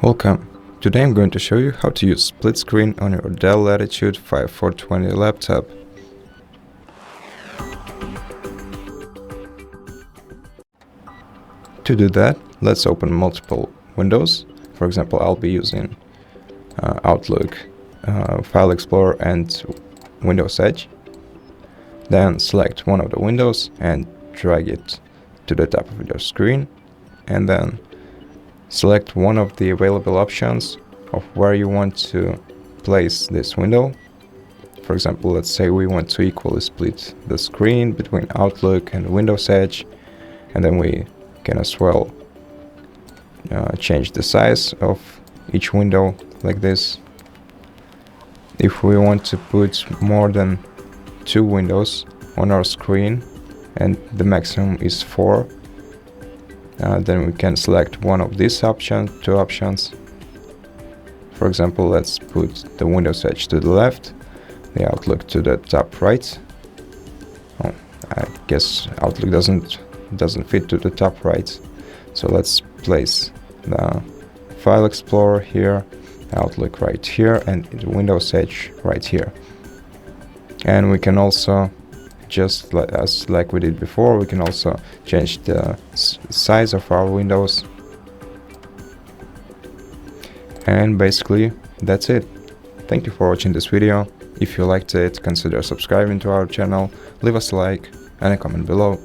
Welcome. Today I'm going to show you how to use split screen on your DELL Latitude 5420 laptop. To do that, let's open multiple windows. For example, I'll be using Outlook, File Explorer and Windows Edge. Then select one of the windows and drag it to the top of your screen, and then select one of the available options of where you want to place this window. For example, let's say we want to equally split the screen between Outlook and Windows Edge, and then we can as well change the size of each window like this. If we want to put more than 2 windows on our screen and the maximum is 4, then we can select one of these two options. For example, let's put the Windows Edge to the left, the Outlook to the top right. Oh, I guess Outlook doesn't fit to the top right, so let's place the File Explorer here, Outlook right here, and the Windows Edge right here. And we can also, just like we did before, we can also change the size of our windows. And basically that's it. Thank you for watching this video. If you liked it, consider subscribing to our channel, leave us a like and a comment below.